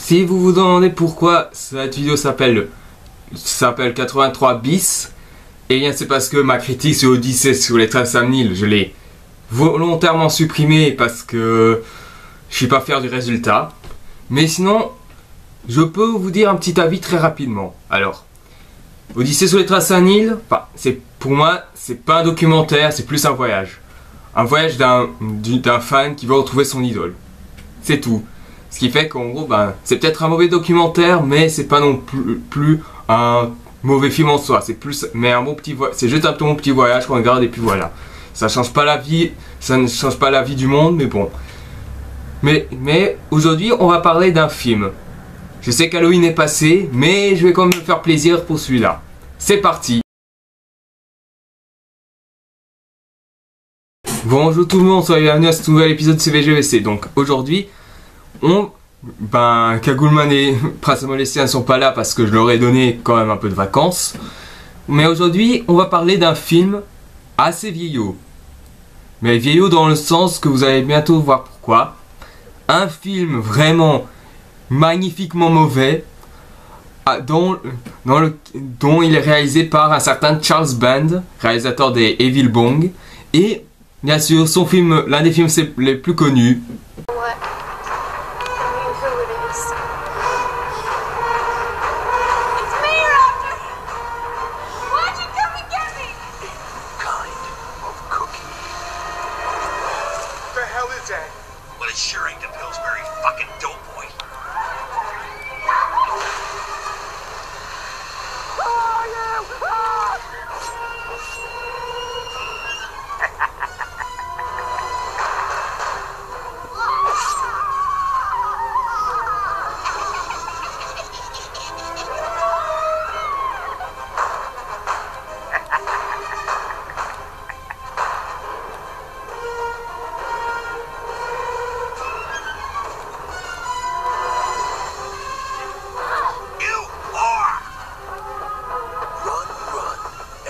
Si vous vous demandez pourquoi cette vidéo s'appelle 83 bis, eh bien c'est parce que ma critique sur Odyssée sur les Trasamnil, je l'ai volontairement supprimée parce que je suis pas fier du résultat. Mais sinon, je peux vous dire un petit avis très rapidement. Alors, Odyssée sur les Trasamnil, enfin, pour moi, c'est pas un documentaire, c'est plus un voyage. Un voyage d'un fan qui veut retrouver son idole. C'est tout. Ce qui fait qu'en gros, c'est peut-être un mauvais documentaire, mais c'est pas non plus un mauvais film en soi. C'est plus, mais un bon petit voyage. C'est juste un bon petit voyage qu'on regarde et puis voilà. Ça change pas la vie, ça ne change pas la vie du monde, mais bon. Mais aujourd'hui, on va parler d'un film. Je sais qu'Halloween est passé, mais je vais quand même me faire plaisir pour celui-là. C'est parti. Bonjour tout le monde, soyez bienvenus à ce nouvel épisode de CVGVC. Donc aujourd'hui, Cagoulman et Prince Molestia ne sont pas là parce que je leur ai donné quand même un peu de vacances. Mais aujourd'hui, on va parler d'un film assez vieillot. Mais vieillot dans le sens que vous allez bientôt voir pourquoi. Un film vraiment magnifiquement mauvais, dont il est réalisé par un certain Charles Band, réalisateur des Evil Bong, et bien sûr son film, l'un des films les plus connus. Well, it sure ain't the Pillsbury fucking dope boy.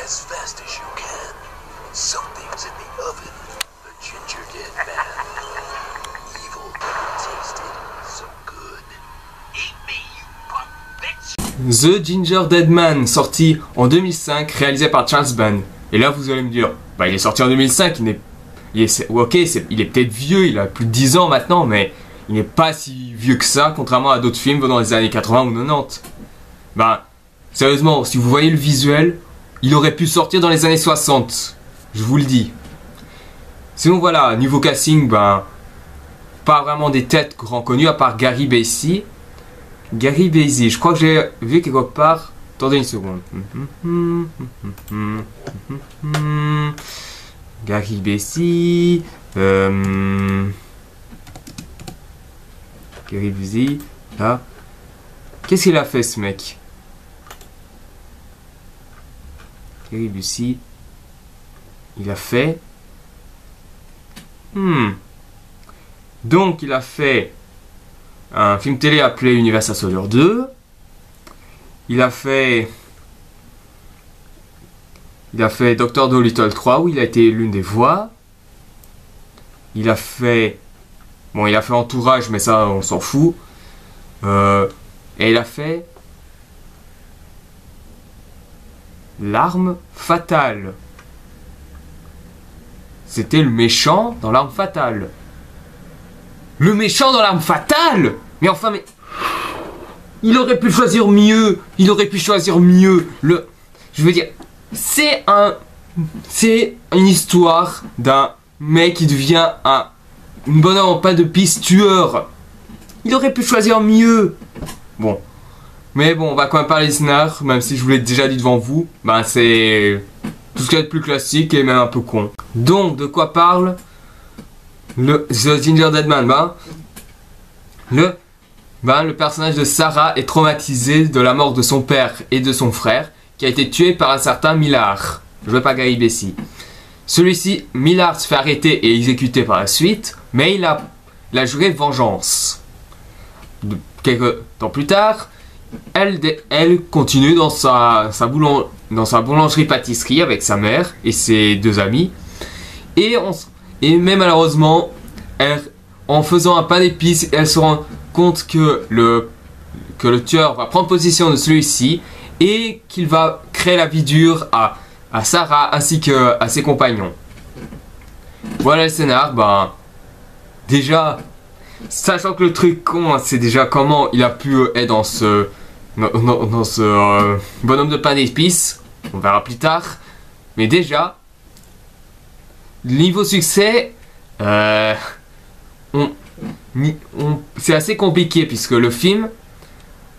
As fast as you can. Something's in the oven. The ginger dead man. Evil never tasted so good. Eat me, you punk bitch. The Ginger Dead Man, sorti en 2005, réalisé par Charles Band. Et là vous allez me dire, il est sorti en 2005, il est peut-être vieux, il a plus de 10 ans maintenant, mais il n'est pas si vieux que ça, contrairement à d'autres films dans les années 80 ou 90. Sérieusement, si vous voyez le visuel, il aurait pu sortir dans les années 60, je vous le dis. Sinon voilà, niveau casting, pas vraiment des têtes grand connues à part Gary Busey. Gary Busey, je crois que j'ai vu quelque part. Attendez une seconde. Gary Busey. Gary Busey. Là. Qu'est-ce qu'il a fait ce mec? Gary Busey, il a fait... Donc il a fait un film télé appelé Universal Soldier 2. Il a fait Dr. Dolittle 3 où il a été l'une des voix. Il a fait... il a fait Entourage, mais ça on s'en fout. Et il a fait... L'arme fatale. C'était le méchant dans l'arme fatale. Le méchant dans l'arme fatale? Mais enfin, mais... Il aurait pu choisir mieux. Il aurait pu choisir mieux. Je veux dire, c'est une histoire d'un mec qui devient une bonne en pas de piste tueur. Il aurait pu choisir mieux. Bon. Mais bon, on va quand même parler du scénar, même si je vous l'ai déjà dit devant vous. C'est tout ce qu'il y a de plus classique et même un peu con. Donc, de quoi parle The Ginger Dead Man? Le personnage de Sarah est traumatisé de la mort de son père et de son frère, qui a été tué par un certain Millard, joué par Gary Busey. Celui-ci, Millard, se fait arrêter et exécuter par la suite, mais il a juré vengeance. Quelques temps plus tard, elle continue dans sa boulangerie-pâtisserie avec sa mère et ses deux amis. Mais malheureusement, en faisant un pain d'épices, elle se rend compte que que le tueur va prendre possession de celui-ci et qu'il va créer la vie dure à Sarah ainsi qu'à ses compagnons. Voilà le scénar. Ben, déjà, sachant que le truc con, hein, c'est déjà comment il a pu être dans ce bonhomme de pain d'épices. On verra plus tard. Mais déjà, niveau succès, c'est assez compliqué puisque le film,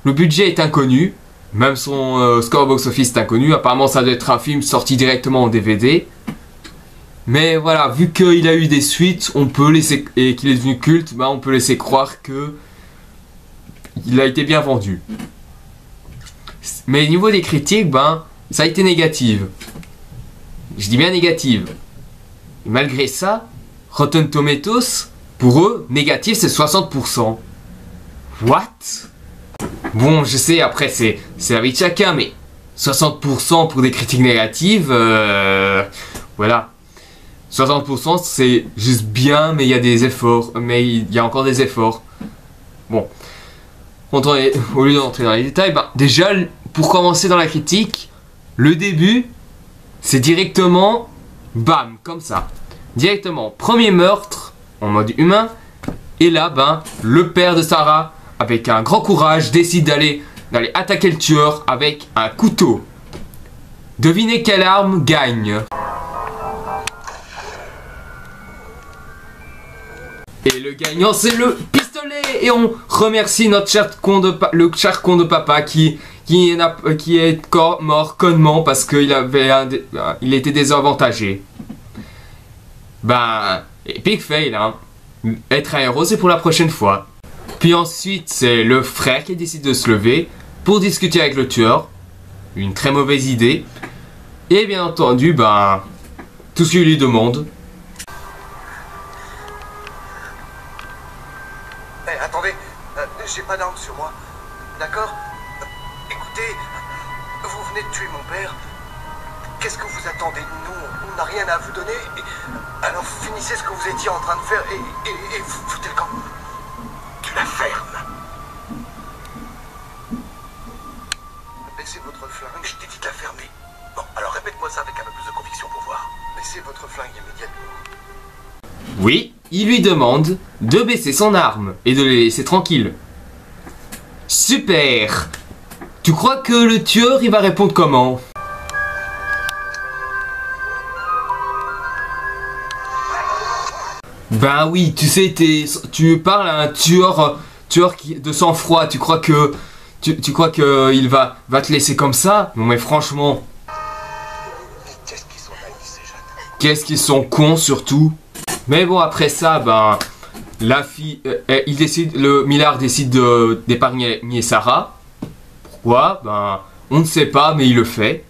le budget est inconnu, même son score box-office est inconnu. Apparemment, ça doit être un film sorti directement en DVD. Mais voilà, vu qu'il a eu des suites, on peut laisser, et qu'il est devenu culte, on peut laisser croire que il a été bien vendu. Mais au niveau des critiques, ça a été négative. Je dis bien négative. Et malgré ça, Rotten Tomatoes, pour eux, négatif c'est 60%. What? Bon, je sais, après c'est la vie de chacun, mais 60% pour des critiques négatives, voilà. 60% c'est juste bien, mais il y a des efforts, mais il y a encore des efforts. Bon, au lieu d'entrer dans les détails, déjà, pour commencer dans la critique, le début, c'est directement, bam, comme ça. Directement, premier meurtre, en mode humain, et là, le père de Sarah, avec un grand courage, décide d'aller attaquer le tueur avec un couteau. Devinez quelle arme gagne. Et le gagnant, c'est le pistolet. Et on remercie notre cher con de papa qui est mort connement parce qu'il il était désavantagé. Epic fail, hein. Être un héros, c'est pour la prochaine fois. Puis ensuite, c'est le frère qui décide de se lever pour discuter avec le tueur. Une très mauvaise idée. Et bien entendu, tout ce qu'il lui demande. Attendez, j'ai pas d'arme sur moi, d'accord? Écoutez, vous venez de tuer mon père. Qu'est-ce que vous attendez? Nous, on n'a rien à vous donner. Alors finissez ce que vous étiez en train de faire et foutez le camp. Tu la fermes. Baissez votre flingue, je t'ai dit de la fermer. Bon, alors répète-moi ça avec un peu plus de conviction pour voir. Baissez votre flingue immédiatement. Oui, il lui demande de baisser son arme et de les laisser tranquilles. Super! Tu crois que le tueur, il va répondre comment? Oui, tu sais, tu parles à un tueur de sang-froid. Tu crois que il va te laisser comme ça? Non mais franchement. Qu'est-ce qu'ils sont naïfs ces jeunes. Qu'est-ce qu'ils sont cons surtout. Mais bon, après ça, la fille, le Millard décide d'épargner Sarah. Pourquoi? On ne sait pas, mais il le fait.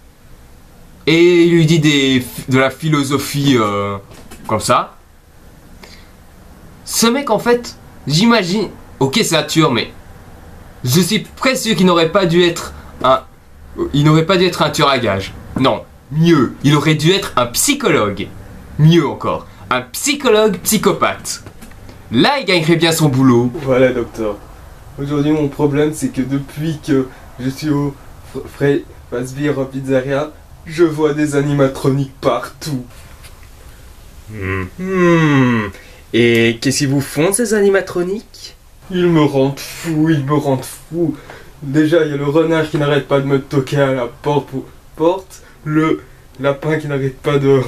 Et il lui dit de la philosophie comme ça. Ce mec, en fait, j'imagine... Ok, c'est un tueur, mais... Je suis presque sûr qu'il n'aurait pas dû être un tueur à gages. Non, mieux, il aurait dû être un psychologue. Mieux encore, un psychologue psychopathe. Là, il gagnerait bien son boulot. Voilà, docteur. Aujourd'hui, mon problème, c'est que depuis que je suis au Fazbear Pizzeria, je vois des animatroniques partout. Et qu'est-ce qu'ils vous font, ces animatroniques? Ils me rendent fou. Déjà, il y a le renard qui n'arrête pas de me toquer à la porte, le lapin qui n'arrête pas de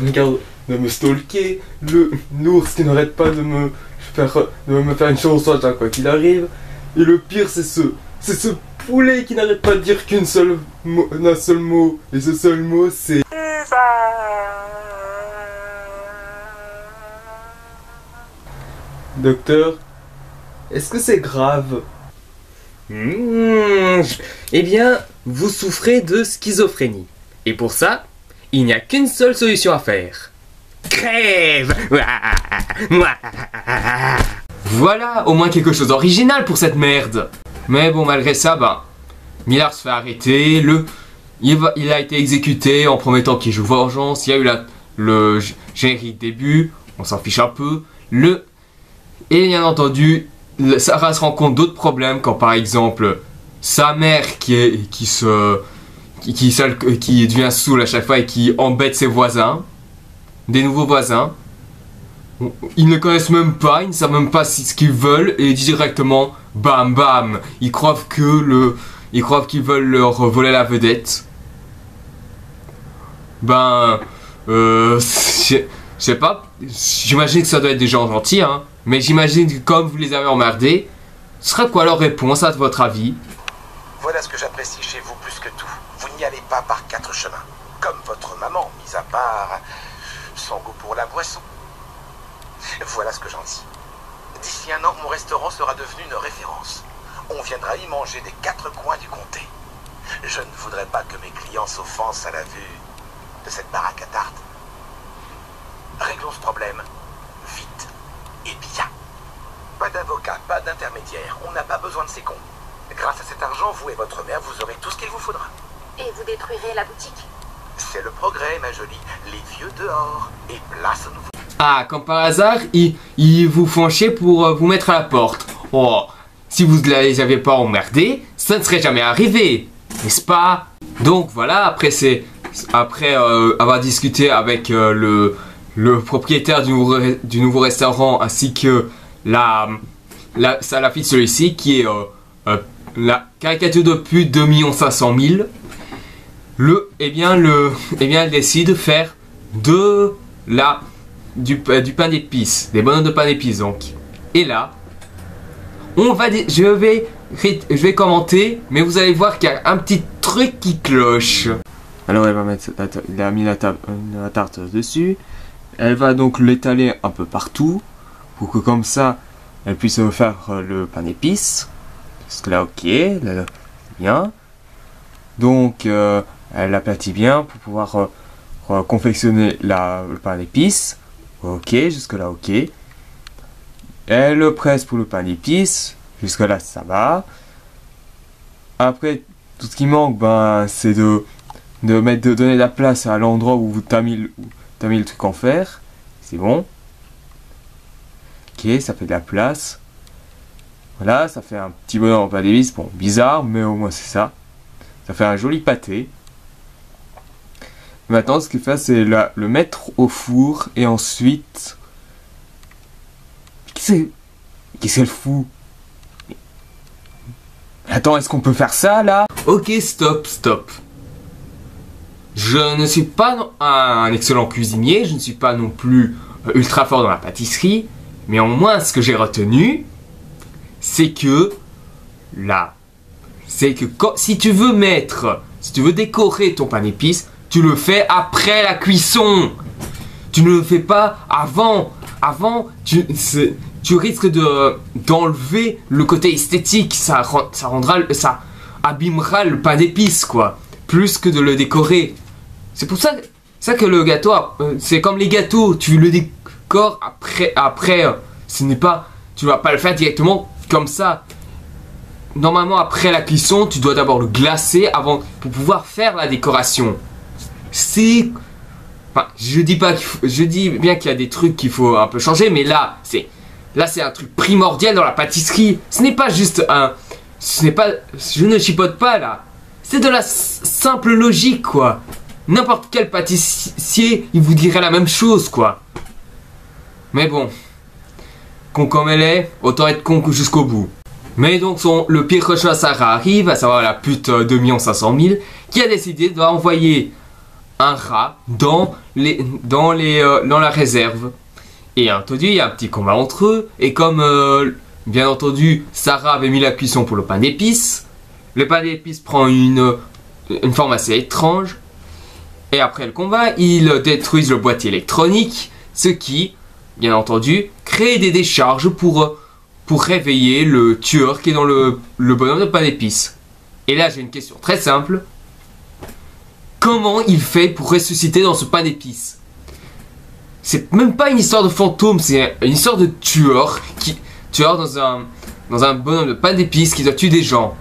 me stalker, le ours qui n'arrête pas de me faire une chanson à chaque fois qu'il arrive, et le pire, c'est ce poulet qui n'arrête pas de dire un seul mot, et ce seul mot, c'est... Docteur, est-ce que c'est grave? Eh bien, vous souffrez de schizophrénie. Et pour ça, il n'y a qu'une seule solution à faire. Crève! Voilà, au moins quelque chose d'original pour cette merde. Mais bon, malgré ça, Millard se fait arrêter. Il a été exécuté en promettant qu'il joue vengeance. Il y a eu le générique début. On s'en fiche un peu. Et bien entendu, Sarah se rend compte d'autres problèmes, quand par exemple sa mère qui devient saoule à chaque fois et qui embête ses voisins, des nouveaux voisins. Ils ne connaissent même pas, ils ne savent même pas ce qu'ils veulent et directement, bam bam, ils croient qu'ils veulent leur voler la vedette. Je sais pas, j'imagine que ça doit être des gens gentils, hein, mais j'imagine que comme vous les avez emmerdés, ce sera quoi leur réponse à votre avis? Voilà ce que j'apprécie chez vous plus que tout. Vous n'y allez pas par 4 chemins. Comme votre maman, mis à part son goût pour la boisson. Voilà ce que j'en dis. D'ici un an, mon restaurant sera devenu une référence. On viendra y manger des 4 coins du comté. Je ne voudrais pas que mes clients s'offensent à la vue de cette baraque à tarte. Réglons ce problème vite et bien. Pas d'avocat, pas d'intermédiaire. On n'a pas besoin de ces cons. Grâce à cet argent, vous et votre mère, vous aurez tout ce qu'il vous faudra. Et vous détruirez la boutique? C'est le progrès, ma jolie. Les vieux dehors et place aux nouveaux. Ah, comme par hasard, ils vous font chier pour vous mettre à la porte. Oh, si vous ne les avez pas emmerdés, ça ne serait jamais arrivé, n'est-ce pas? Donc voilà, après avoir discuté avec le propriétaire du nouveau restaurant ainsi que la fille de celui-ci qui est la caricature de plus de 2 500 000, elle décide de faire du pain d'épices, des bonhommes de pain d'épices donc. Et là, je vais commenter, mais vous allez voir qu'il y a un petit truc qui cloche. Alors elle a mis la tarte dessus. Elle va donc l'étaler un peu partout pour que comme ça, elle puisse faire le pain d'épices. Parce que là, ok, là, bien. Donc elle l'aplatit bien pour pouvoir confectionner le pain d'épices. Ok, jusque là ok. Elle le presse pour le pain d'épices. Jusque là ça va. Après tout ce qui manque, c'est de donner la place à l'endroit où t'as mis le truc en fer. C'est bon. Ok, ça fait de la place. Voilà, ça fait un petit bonhomme en pain d'épices. Bon, bizarre, mais au moins c'est ça. Ça fait un joli pâté. Maintenant, ce qu'il fait, c'est le mettre au four et ensuite. Qu'est-ce qu'elle fout? Attends, est-ce qu'on peut faire ça là? Ok, stop. Je ne suis pas un excellent cuisinier, je ne suis pas non plus ultra fort dans la pâtisserie, mais au moins ce que j'ai retenu, c'est que si tu veux décorer ton pain d'épices, tu le fais après la cuisson. Tu ne le fais pas avant. Tu risques d'enlever le côté esthétique. Ça abîmera le pain d'épices, quoi. Plus que de le décorer. C'est pour ça que le gâteau, c'est comme les gâteaux. Tu le décores après. Tu ne vas pas le faire directement comme ça. Normalement, après la cuisson, tu dois d'abord le glacer pour pouvoir faire la décoration. Je dis bien qu'il y a des trucs qu'il faut un peu changer, mais là c'est un truc primordial dans la pâtisserie. Je ne chipote pas là. C'est de la simple logique, quoi. N'importe quel pâtissier, il vous dirait la même chose, quoi. Mais bon, con comme elle est, autant être con jusqu'au bout. Mais donc le pire cochon à Sarah arrive, à savoir la pute 2 500 000, qui a décidé d'envoyer un rat dans la réserve. Et entendu, il y a un petit combat entre eux. Et comme, bien entendu, Sarah avait mis la cuisson pour le pain d'épices, le pain d'épices prend une forme assez étrange. Et après le combat, ils détruisent le boîtier électronique, ce qui, bien entendu, crée des décharges pour réveiller le tueur qui est dans le bonhomme de pain d'épices. Et là, j'ai une question très simple. Comment il fait pour ressusciter dans ce pain d'épices? C'est même pas une histoire de fantôme, c'est une histoire de tueur dans un bonhomme de pain d'épices qui doit tuer des gens.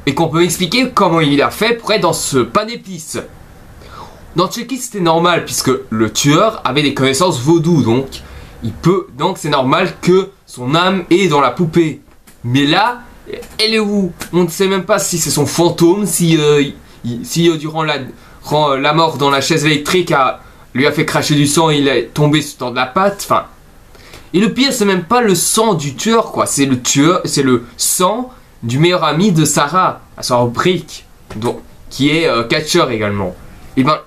Et qu'on peut expliquer comment il a fait pour être dans ce pain d'épices. Dans Chucky, c'était normal puisque le tueur avait des connaissances vaudou, donc c'est normal que son âme est dans la poupée. Mais là, elle est où? On ne sait même pas si c'est son fantôme, si durant la mort dans la chaise électrique lui a fait cracher du sang et il est tombé dans de la pâte. Enfin, et le pire, c'est même pas le sang du tueur, quoi. C'est le tueur, c'est le sang du meilleur ami de Sarah, à savoir Brick, qui est catcheur également. Et ben,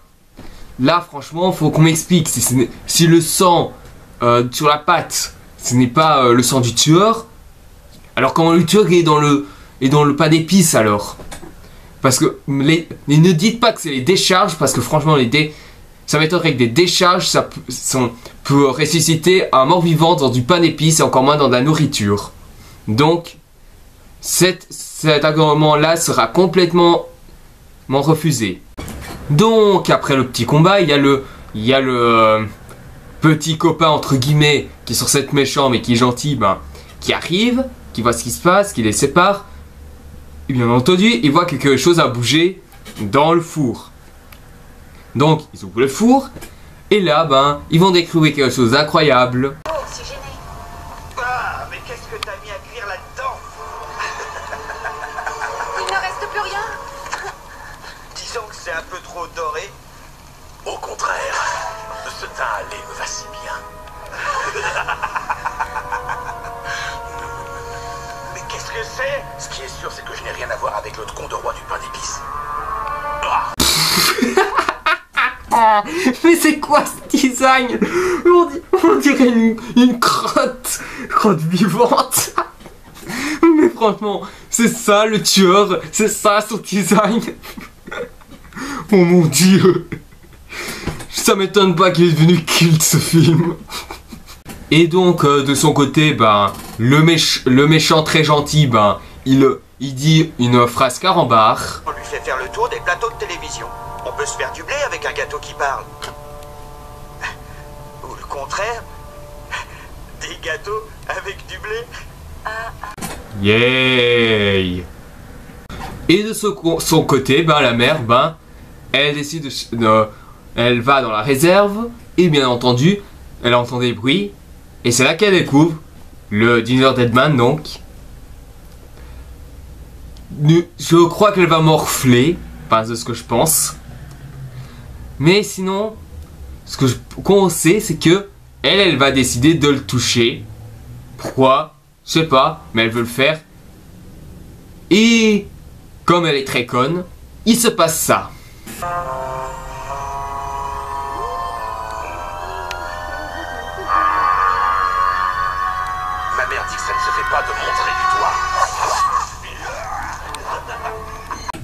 là, franchement, faut qu'on m'explique si le sang sur la pâte, ce n'est pas le sang du tueur. Alors comment le tueur est dans le pain d'épices alors? Parce que ne dites pas que c'est les décharges, parce que franchement ça m'étonnerait que des décharges peut ressusciter un mort-vivant dans du pain d'épices et encore moins dans de la nourriture. Donc cet argument-là sera complètement refusé. Donc après le petit combat, il y a le petit copain entre guillemets qui est sur cette méchant mais qui est gentil, qui arrive, qui voit ce qui se passe, qui les sépare. Et bien entendu, il voit que quelque chose a bougé dans le four. Donc ils ouvrent le four et là, ils vont découvrir quelque chose d'incroyable. Oh, c'est gêné. Ah, mais qu'est-ce que t'as mis à cuire là-dedans? Il ne reste plus rien. Disons que c'est un peu trop doré. Au contraire, ce teint à lait me va si bien. Mais qu'est-ce que c'est? Ce qui est sûr, c'est que je n'ai rien à voir avec l'autre con de roi du pain d'épices. Ah. Mais c'est quoi ce design? On dirait une crotte vivante. Mais franchement, c'est ça le tueur, c'est ça son design. Oh mon dieu. Ça m'étonne pas qu'il est devenu culte ce film. Et donc de son côté, le méchant très gentil, il dit une phrase carambar. On lui fait faire le tour des plateaux de télévision. On peut se faire du blé avec un gâteau qui parle. Ou le contraire, des gâteaux avec du blé. Yay! Et de son côté, la mère, elle décide elle va dans la réserve et bien entendu, elle entend des bruits et c'est là qu'elle découvre le Ginger Deadman donc. Je crois qu'elle va morfler, de ce que je pense. Mais sinon, ce qu'on sait, c'est que elle va décider de le toucher. Pourquoi? Je sais pas, mais elle veut le faire. Et comme elle est très conne, il se passe ça. Ma mère dit que ça ne se fait pas de montrer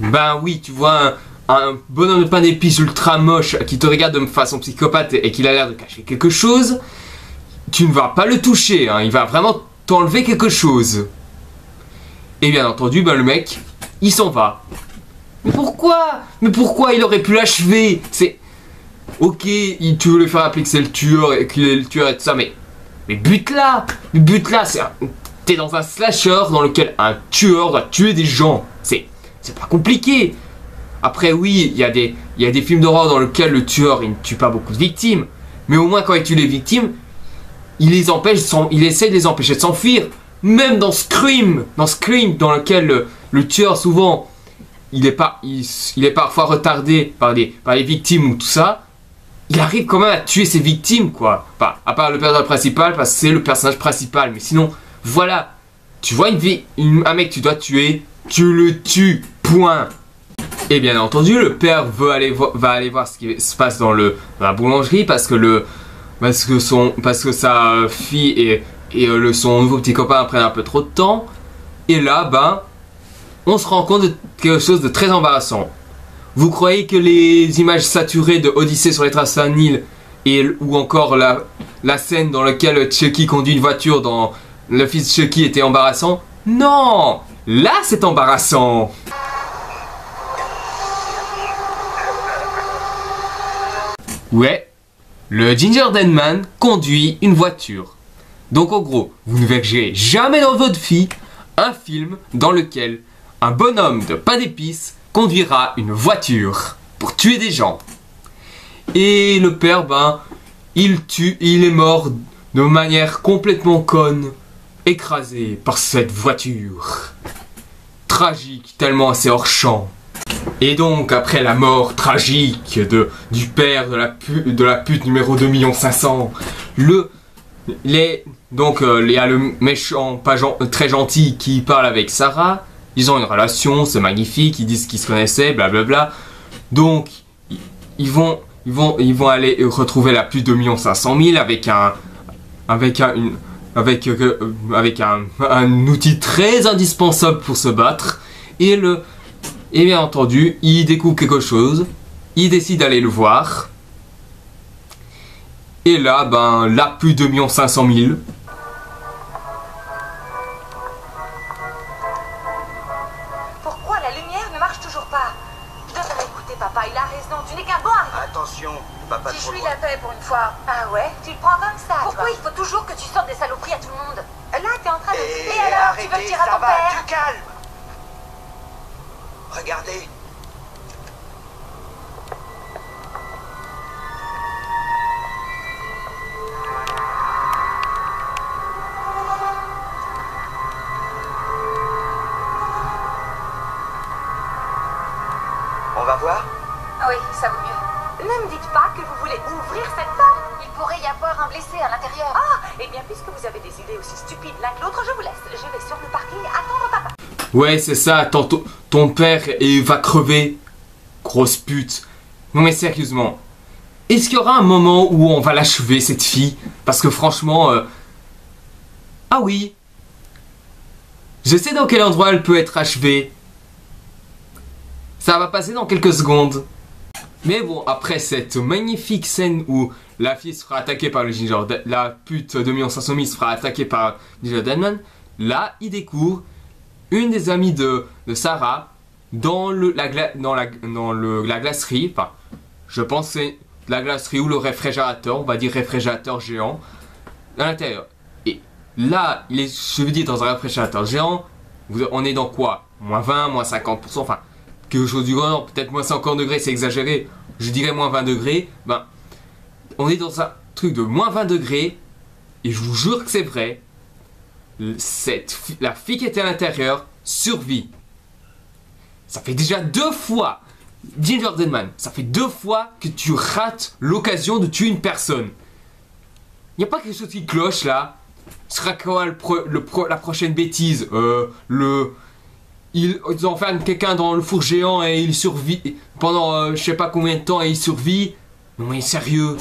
du doigt. Oui, tu vois un bonhomme de pain d'épices ultra moche qui te regarde de façon psychopathe et qu'il a l'air de cacher quelque chose. Tu ne vas pas le toucher, il va vraiment t'enlever quelque chose. Et bien entendu, le mec, il s'en va. Mais pourquoi il aurait pu l'achever? C'est... Ok, tu veux lui faire appeler que c'est le tueur et qu'il est le tueur et tout ça, mais bute-la! T'es dans un slasher dans lequel un tueur doit tuer des gens. C'est pas compliqué. Après oui, il y a des films d'horreur dans lesquels le tueur il ne tue pas beaucoup de victimes. Mais au moins quand il tue les victimes, il essaie de les empêcher de s'enfuir. Même dans Scream, dans lequel le tueur souvent il est parfois retardé par les victimes ou tout ça, il arrive quand même à tuer ses victimes quoi. À part le personnage principal parce que c'est le personnage principal, mais sinon voilà, tu vois un mec que tu dois tuer, tu le tues, point. Et bien entendu, le père va aller voir ce qui se passe dans la boulangerie parce que sa fille et son nouveau petit copain prennent un peu trop de temps. Et là, on se rend compte de quelque chose de très embarrassant. Vous croyez que les images saturées de Odyssée sur les traces d'un Nil ou encore la scène dans laquelle Chucky conduit une voiture dans le fils de Chucky était embarrassant? Non! Là, c'est embarrassant! Ouais, le Ginger Deadman conduit une voiture. Donc en gros, vous ne verrez jamais dans votre vie un film dans lequel un bonhomme de pain d'épices conduira une voiture pour tuer des gens. Et le père, il est mort de manière complètement conne, écrasé par cette voiture. tragique, tellement c'est hors champ. Et donc, après la mort tragique du père de la pute numéro 2 500 000, il y a le méchant, très gentil, qui parle avec Sarah. Ils ont une relation, c'est magnifique, ils disent qu'ils se connaissaient, blablabla. Donc, ils vont aller retrouver la pute 2 500 000 avec un outil très indispensable pour se battre. Et bien entendu, il découvre quelque chose, il décide d'aller le voir. Et là, la pute 2 500 000. Pourquoi la lumière ne marche toujours pas? Je devrais écouter papa, il a raison, tu n'es qu'un bon arrière. Attention, papa Si je trop suis loin. la paix pour une fois. Ah ouais? Tu le prends comme ça? Pourquoi il faut toujours que tu sortes des saloperies à tout le monde? Là, t'es en train de... Et alors, tu veux le dire à ça ton va, père? du calme. Regardez. On va voir? Oui, ça vaut mieux. Ne me dites pas que vous voulez ouvrir cette porte. Il pourrait y avoir un blessé à l'intérieur. Ah, eh bien, puisque vous avez des idées aussi stupides l'un que l'autre, je vous laisse. Je vais sur le parking attendre papa. Ouais, c'est ça, ton père va crever. Grosse pute. Non mais sérieusement, est-ce qu'il y aura un moment où on va l'achever, cette fille? Parce que franchement... Ah oui. Je sais dans quel endroit elle peut être achevée. Ça va passer dans quelques secondes. Mais bon, après cette magnifique scène où la fille se fera attaquer par le la pute 2 500 000 se fera attaquer par Ginger Deadman, là, il découvre une des amies de Sarah dans la glacerie. Enfin, je pense que c'est la glacerie ou le réfrigérateur, on va dire réfrigérateur géant, à l'intérieur. Et là, je veux dire, dans un réfrigérateur géant, on est dans quoi? Moins 20, moins 50%, enfin... quelque chose du grand, peut-être moins 50 degrés, c'est exagéré, je dirais moins 20 degrés, on est dans un truc de moins 20 degrés, et je vous jure que c'est vrai, la fille qui était à l'intérieur survit. Ça fait déjà 2 fois, Ginger Deadman, ça fait 2 fois que tu rates l'occasion de tuer une personne. Il n'y a pas quelque chose qui cloche là? Ce sera quoi la prochaine bêtise? Ils enferment quelqu'un dans le four géant et il survit pendant je sais pas combien de temps et il survit. Non mais sérieux.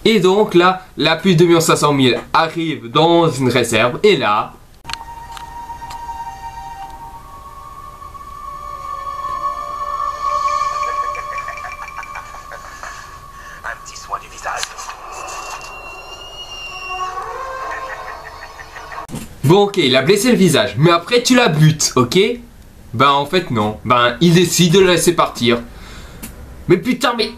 Et donc là, la pute 2 500 000 arrive dans une réserve et là... Un petit soin du visage. Bon ok, il a blessé le visage, mais après tu la butes, ok? En fait non, il décide de la laisser partir. Mais putain mais...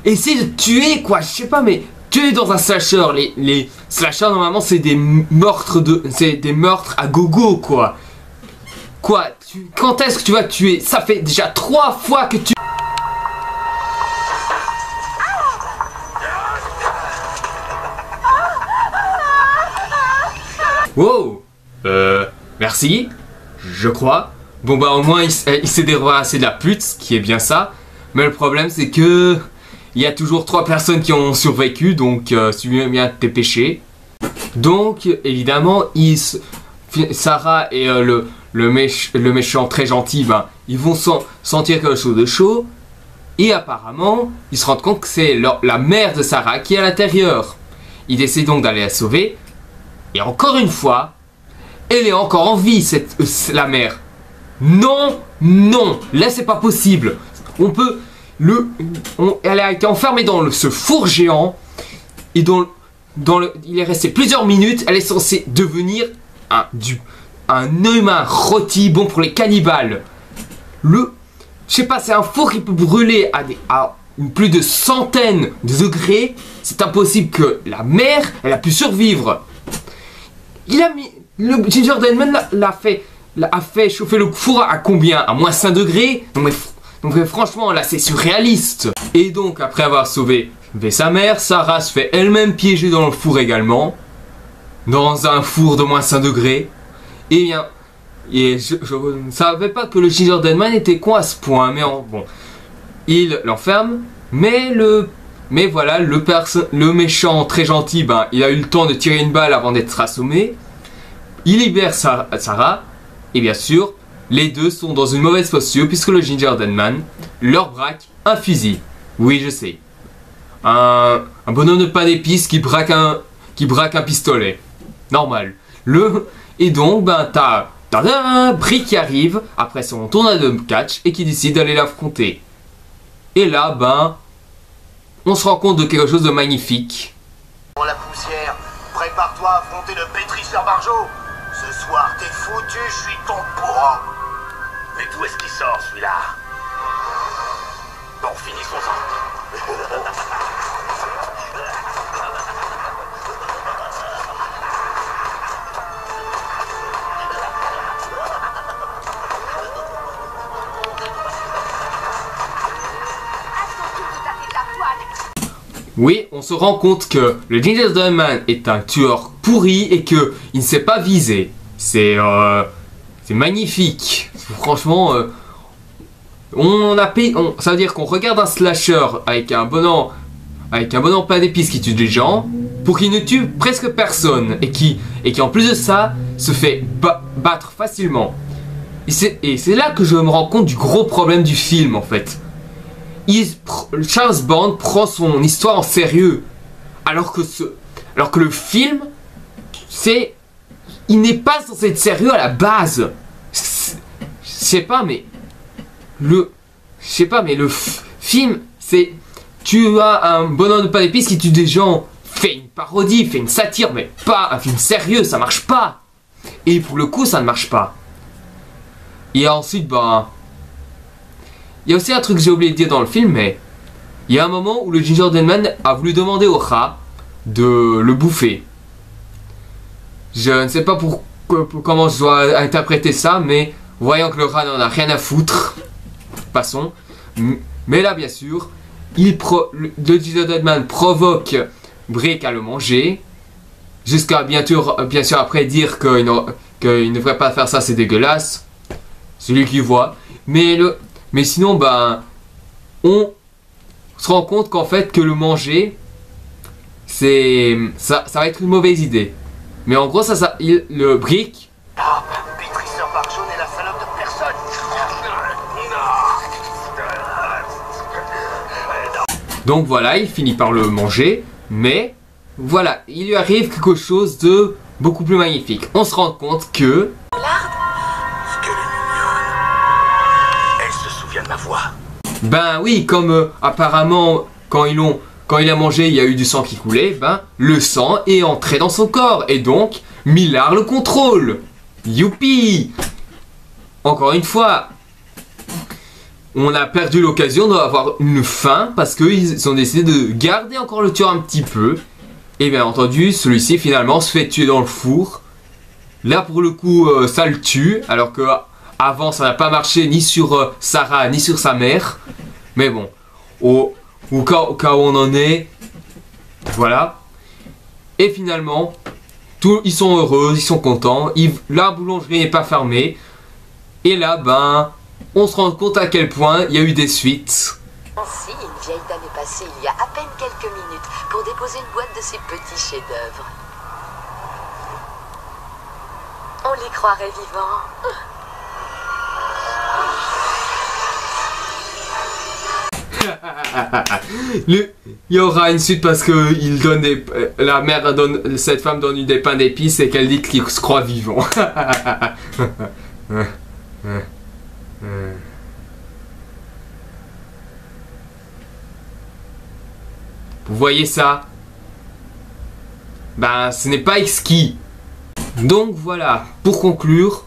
essaye de tuer quoi, je sais pas mais... tuer dans un slasher, les slashers normalement c'est des meurtres à gogo quoi. Quoi, quand est-ce que tu vas tuer? Ça fait déjà 3 fois que tu... Wow. Merci, je crois. Bon au moins il s'est débarrassé de la pute, ce qui est bien ça. Mais le problème c'est que... il y a toujours 3 personnes qui ont survécu, donc suis bien tes péchés. Donc évidemment, Sarah et le méchant très gentil, ils vont sentir quelque chose de chaud. Et apparemment, ils se rendent compte que c'est la mère de Sarah qui est à l'intérieur. Ils décident donc d'aller la sauver. Et encore une fois, elle est encore en vie, la mère. Non, non, là c'est pas possible. Elle a été enfermée dans ce four géant. Et il est resté plusieurs minutes. Elle est censée devenir un humain rôti, bon pour les cannibales. Je sais pas, c'est un four qui peut brûler à plus de centaines de degrés. C'est impossible que la mère, elle a pu survivre. Le Ginger Deadman a fait chauffer le four à combien? À moins 5 degrés? Donc franchement là c'est surréaliste. Et donc après avoir sauvé sa mère, Sarah se fait elle-même piéger dans le four également. Dans un four de moins 5 degrés. Et bien Et je ne savais pas que le Ginger Deadman était con à ce point, mais bon. Il l'enferme, mais voilà, le méchant très gentil, ben, il a eu le temps de tirer une balle avant d'être assommé. Il libère Sarah, et bien sûr, les deux sont dans une mauvaise posture puisque le Ginger Deadman leur braque un fusil. Oui, je sais. Un bonhomme de pain d'épices qui braque un pistolet. Normal. Et donc, ben, t'as un Brick qui arrive après son tournoi de catch et qui décide d'aller l'affronter. Et là, ben, on se rend compte de quelque chose de magnifique. Pour la poussière, prépare-toi à affronter le pétrisseur Barjo. Ce soir, t'es foutu, je suis ton bourreau. Mais d'où est-ce qu'il sort, celui-là? Bon, finissons-en. Oui, on se rend compte que le Ginger Deadman est un tueur pourri et que il ne sait pas viser. C'est magnifique. Franchement, ça veut dire qu'on regarde un slasher avec un bonhomme plein d'épices qui tue des gens pour qu'il ne tue presque personne et qui en plus de ça se fait battre facilement. Et c'est là que je me rends compte du gros problème du film en fait. Charles Band prend son histoire en sérieux, alors que le film, il n'est pas censé être sérieux à la base. Je sais pas, mais le film, c'est tu as un bonhomme de pain d'épices qui tue des gens, fait une parodie, fait une satire, mais pas un film sérieux, ça marche pas. Et pour le coup, ça ne marche pas. Et ensuite, bah. Il y a aussi un truc que j'ai oublié de dire dans le film, mais il y a un moment où le Ginger Deadman a voulu demander au rat de le bouffer. Je ne sais pas comment je dois interpréter ça, mais voyant que le rat n'en a rien à foutre, passons. Mais là, bien sûr, le Ginger Deadman provoque Brick à le manger, jusqu'à bien sûr après dire qu'il ne devrait pas faire ça, c'est dégueulasse. C'est lui qui voit. Mais sinon, ben, on se rend compte qu'en fait, que le manger, ça va être une mauvaise idée. Mais en gros, le Brick. Ah, pétrisseur Barjo n'est la salope de personne. Donc voilà, il finit par le manger. Mais voilà, il lui arrive quelque chose de beaucoup plus magnifique. On se rend compte que. De ma voix. Ben oui, comme apparemment quand il a mangé, il y a eu du sang qui coulait, ben le sang est entré dans son corps et donc Millard le contrôle. Youpi! Encore une fois, on a perdu l'occasion d'avoir une fin parce qu'ils ont décidé de garder encore le tueur un petit peu. Et bien entendu, celui-ci finalement se fait tuer dans le four. Là pour le coup, ça le tue, alors que avant, ça n'a pas marché ni sur Sarah ni sur sa mère. Mais bon, au cas où on en est, voilà. Et finalement, ils sont heureux, ils sont contents. La boulangerie n'est pas fermée. Et là, ben, on se rend compte à quel point il y a eu des suites. Ainsi, une vieille dame est passée il y a à peine quelques minutes pour déposer une boîte de ses petits chefs-d'œuvre. On les croirait vivants. Il y aura une suite parce que la mère cette femme donne des pains d'épices et qu'elle dit qu'il se croit vivant. Vous voyez ça? Ben, ce n'est pas exquis. Donc voilà, pour conclure,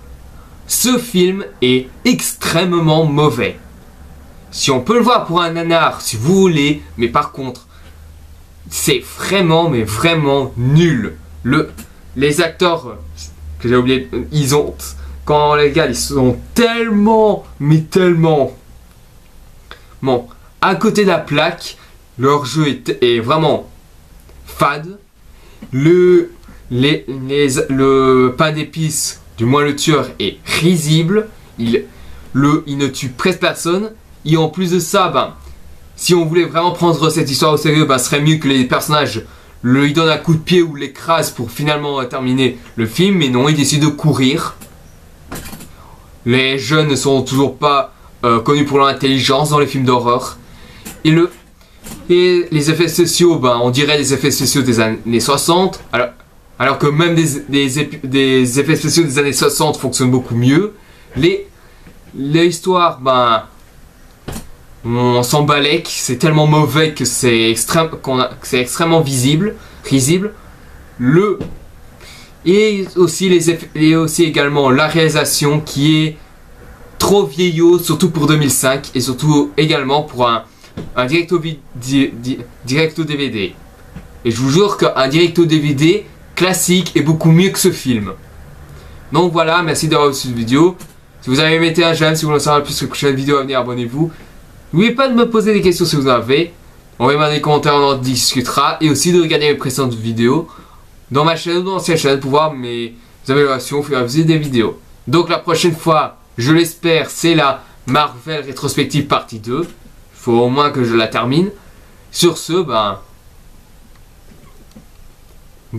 ce film est extrêmement mauvais. Si on peut le voir pour un nanar, si vous voulez, mais par contre, c'est vraiment, mais vraiment nul. Les acteurs que j'ai oublié, quand les gars, ils sont tellement, mais tellement, bon, à côté de la plaque, leur jeu est vraiment fade. Le pain d'épices Du moins le tueur est risible, il ne tue presque personne. Et en plus de ça, ben, si on voulait vraiment prendre cette histoire au sérieux, ben, ce serait mieux que les personnages lui donnent un coup de pied ou l'écrasent pour finalement terminer le film. Mais non, ils décident de courir. Les jeunes ne sont toujours pas connus pour leur intelligence dans les films d'horreur. Et les effets sociaux, ben, on dirait les effets sociaux des années 60. Alors que même des effets spéciaux des années 60 fonctionnent beaucoup mieux. L'histoire, ben, on s'en balèque, c'est tellement mauvais que c'est extrêmement risible. Et aussi également la réalisation qui est trop vieillot, surtout pour 2005 et surtout également pour un directo DVD. Et je vous jure qu'un directo DVD classique est beaucoup mieux que ce film. Donc voilà, merci d'avoir vu cette vidéo. Si vous avez aimé, mettez un j'aime. Si vous voulez en savoir plus sur les prochaines vidéos à venir, abonnez-vous. N'oubliez pas de me poser des questions si vous en avez. Envoyez-moi dans les commentaires, on en discutera. Et aussi de regarder mes précédentes vidéos dans ma chaîne ou dans l'ancienne chaîne pour voir mes améliorations au fur et à mesure des vidéos. Donc la prochaine fois, je l'espère, c'est la Marvel rétrospective partie 2. Il faut au moins que je la termine. Sur ce, ben,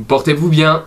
portez-vous bien.